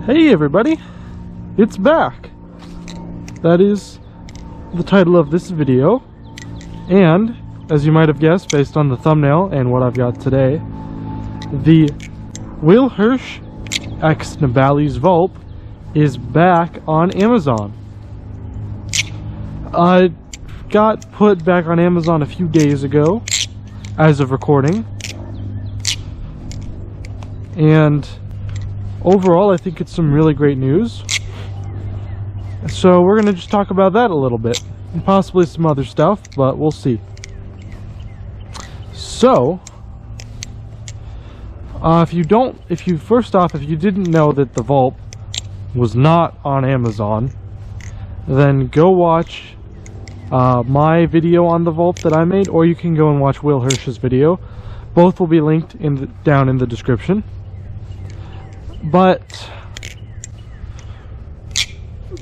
Hey everybody, it's back. That is the title of this video, and as you might have guessed based on the thumbnail and what I've got today, the Will Hirsch x Nibali's Vulp is back on Amazon. It got put back on Amazon a few days ago as of recording, and overall I think it's some really great news. So we're going to just talk about that a little bit, and possibly some other stuff, but we'll see. So, if you didn't know that the Vulp was not on Amazon, then go watch my video on the Vulp that I made, or you can go and watch Will Hirsch's video. Both will be linked down in the description. But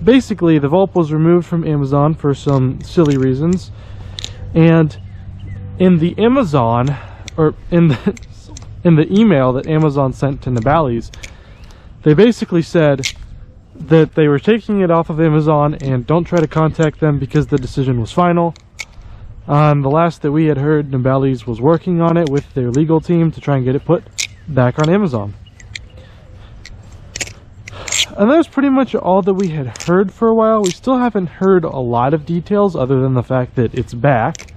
basically, the Vulp was removed from Amazon for some silly reasons, and in the email that Amazon sent to Nibali's, they basically said that they were taking it off of Amazon and don't try to contact them because the decision was final. The last that we had heard, Nibali's was working on it with their legal team to try and get it put back on Amazon. And that was pretty much all that we had heard for a while. We still haven't heard a lot of details other than the fact that it's back.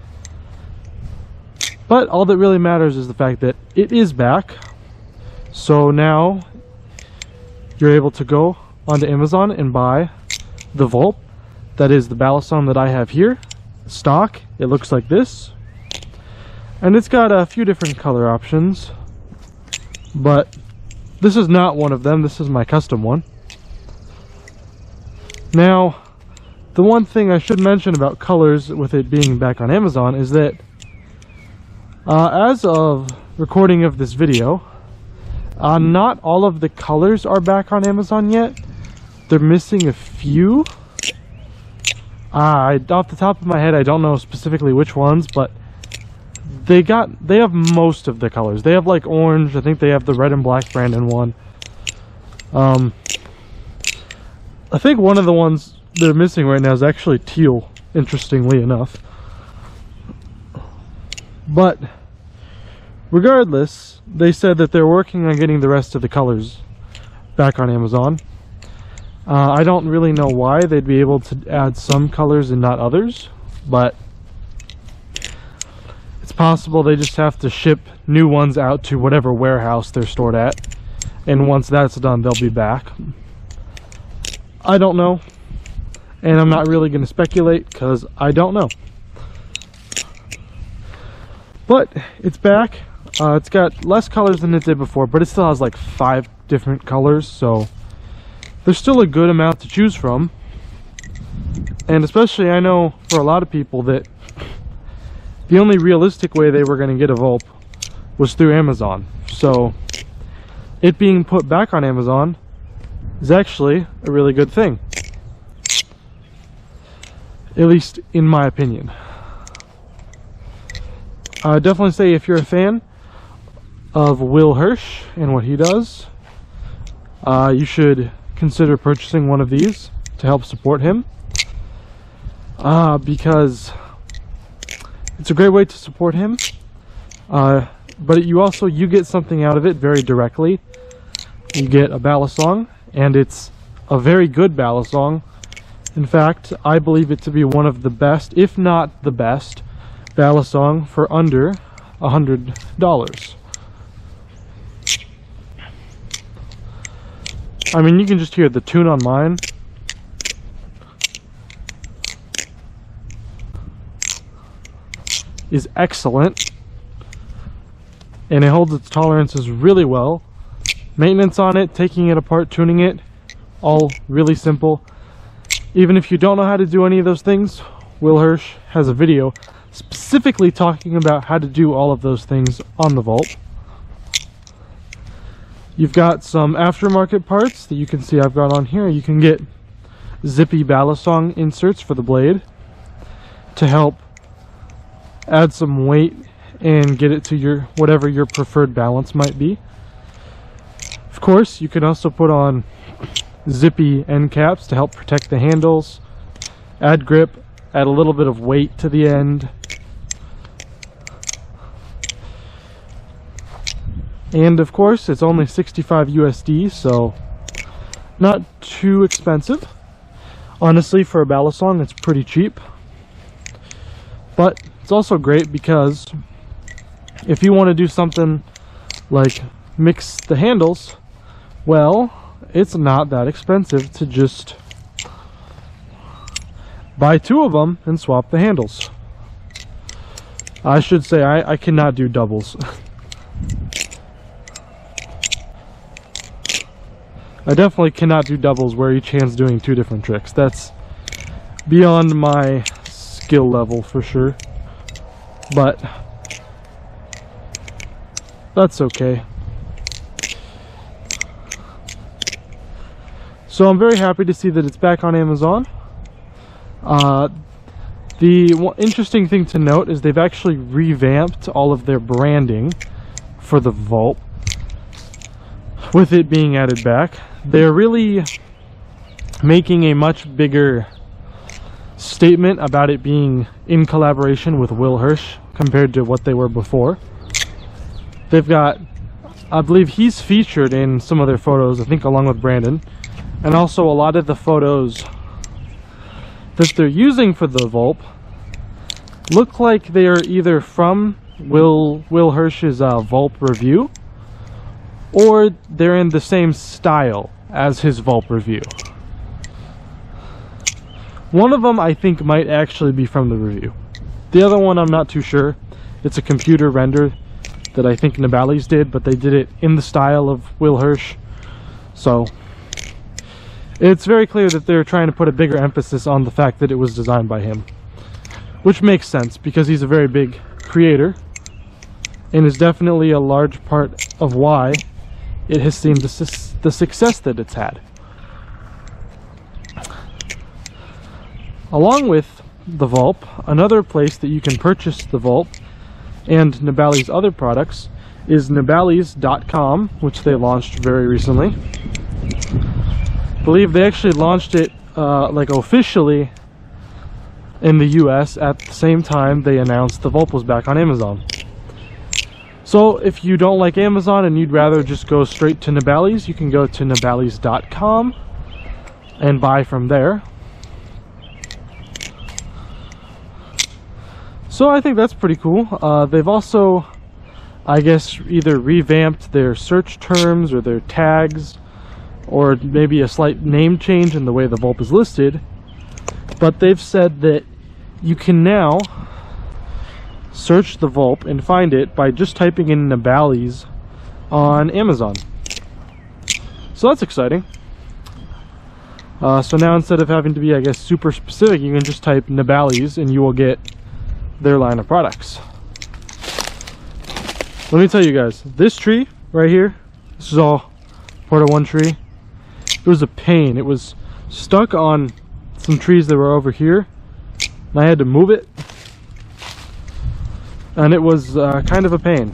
But all that really matters is the fact that it is back. So now you're able to go onto Amazon and buy the Vulp. That is the Balisong that I have here. Stock. It looks like this. And it's got a few different color options. But this is not one of them. This is my custom one. Now, the one thing I should mention about colors with it being back on Amazon is that as of recording of this video, not all of the colors are back on Amazon yet. They're missing a few. Off the top of my head, I don't know specifically which ones, but they have most of the colors. They have like orange. I think they have the red and black Brandon one. I think one of the ones they're missing right now is actually teal, interestingly enough. But regardless, they said that they're working on getting the rest of the colors back on Amazon. I don't really know why they'd be able to add some colors and not others, but it's possible they just have to ship new ones out to whatever warehouse they're stored at, and once that's done, they'll be back. I don't know, and I'm not really going to speculate because I don't know. But it's back. It's got less colors than it did before, but it still has like 5 different colors, so there's still a good amount to choose from. And especially, I know for a lot of people that the only realistic way they were going to get a Vulp was through Amazon. So it being put back on Amazon is actually a really good thing, at least in my opinion. I definitely say if you're a fan of Will Hirsch and what he does, you should consider purchasing one of these to help support him, because it's a great way to support him, but you get something out of it very directly. You get a Balisong, and it's a very good Balisong. In fact, I believe it to be one of the best, if not the best, Balisong for under $100. I mean, you can just hear the tune on mine. Is excellent, and it holds its tolerances really well. Maintenance on it, taking it apart, tuning it, all really simple. Even if you don't know how to do any of those things, Will Hirsch has a video specifically talking about how to do all of those things on the Vulp. You've got some aftermarket parts that you can see I've got on here. You can get zippy Balisong inserts for the blade to help add some weight and get it to whatever your preferred balance might be. Of course, you can also put on zippy end caps to help protect the handles, add grip, add a little bit of weight to the end. And of course, it's only 65 USD, so not too expensive. Honestly, for a Balisong, it's pretty cheap. But it's also great because if you want to do something like mix the handles, well, it's not that expensive to just buy 2 of them and swap the handles. I should say I cannot do doubles. I definitely cannot do doubles where each hand's doing 2 different tricks. That's beyond my skill level for sure. But that's okay. So I'm very happy to see that it's back on Amazon. The interesting thing to note is they've actually revamped all of their branding for the Vulp, with it being added back. They're really making a much bigger statement about it being in collaboration with Will Hirsch compared to what they were before. They've got, I believe he's featured in some of their photos, I think along with Brandon, and also a lot of the photos that they're using for the Vulp look like they are either from Will Hirsch's Vulp review, or they're in the same style as his Vulp review. One of them I think might actually be from the review. The other one I'm not too sure. It's a computer render that I think Nibali's did, but they did it in the style of Will Hirsch. So it's very clear that they're trying to put a bigger emphasis on the fact that it was designed by him. Which makes sense because he's a very big creator and is definitely a large part of why it has seen the success that it's had. Along with the Vulp, another place that you can purchase the Vulp and Nibali's other products is Nibalis.com, which they launched very recently. I believe they actually launched it like officially in the US at the same time they announced the Vulp was back on Amazon. So if you don't like Amazon and you'd rather just go straight to Nibalis, you can go to Nibalis.com and buy from there. So I think that's pretty cool. They've also, I guess, either revamped their search terms or their tags, or maybe a slight name change in the way the Vulp is listed. But they've said that you can now search the Vulp and find it by just typing in Nibalis on Amazon. So that's exciting. So now instead of having to be, I guess, super specific, you can just type Nibalis and you will get their line of products. Let me tell you guys, this tree right here, this is all part of one tree. It was a pain. It was stuck on some trees that were over here, and I had to move it, and it was kind of a pain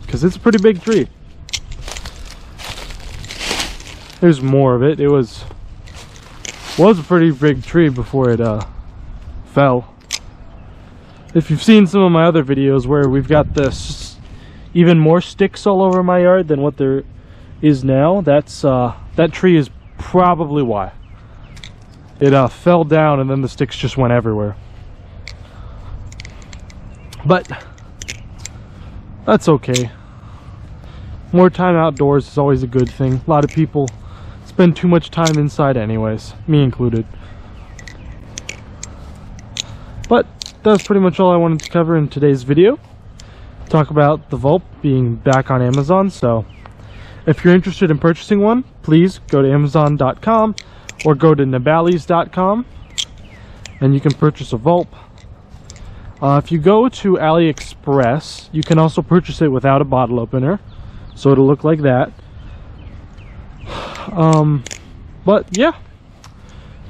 because it's a pretty big tree. There's more of it. It was a pretty big tree before it fell. If you've seen some of my other videos where we've got this even more sticks all over my yard than what there is now, that's that tree is probably why. It fell down and then the sticks just went everywhere. But that's okay. More time outdoors is always a good thing. A lot of people spend too much time inside anyways, me included. But that's pretty much all I wanted to cover in today's video. Talk about the Vulp being back on Amazon. So if you're interested in purchasing one, please go to Amazon.com or go to Nibalis.com and you can purchase a Vulp. If you go to AliExpress, you can also purchase it without a bottle opener, so it'll look like that. But yeah,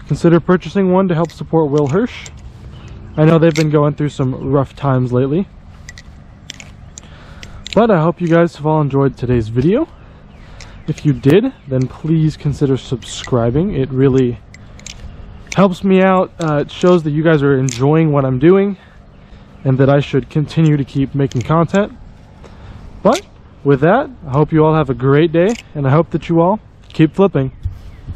consider purchasing one to help support Will Hirsch. I know they've been going through some rough times lately. But I hope you guys have all enjoyed today's video. If you did, then please consider subscribing. It really helps me out. It shows that you guys are enjoying what I'm doing and that I should continue to keep making content. But with that, I hope you all have a great day, and I hope that you all keep flipping.